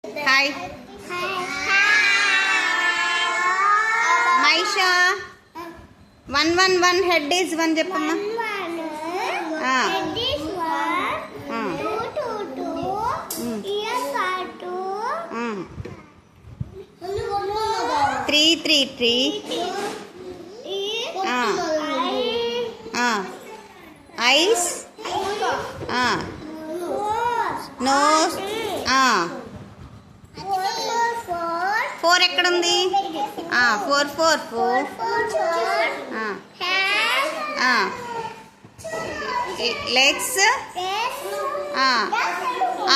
Hi మైషా 111 head is 1 చెప్పమ్మా. Three three three eyes nose 4 ఎక్కడుంది? 4 4 legs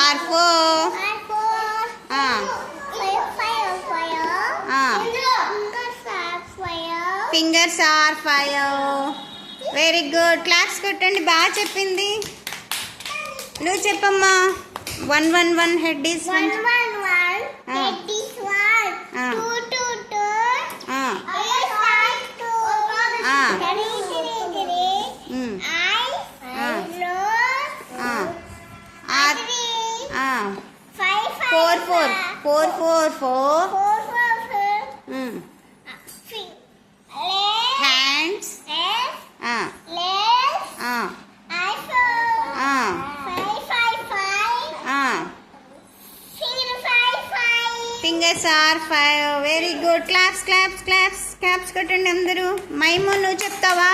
are 4 fingers are 5. Very good. Claps కొట్టండి. బాగా చెప్పింది. నువ్వు చెప్పమ్మా. 111 head is 1. 4 4 4 hands fingers are 5. Very good. Claps claps claps claps కొట్టండి అందరూ. మైము నువ్వు చెప్తావా?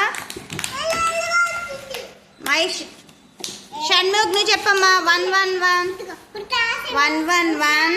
షణ్ముఖ్ నువ్వు చెప్పమ్మా. 111 111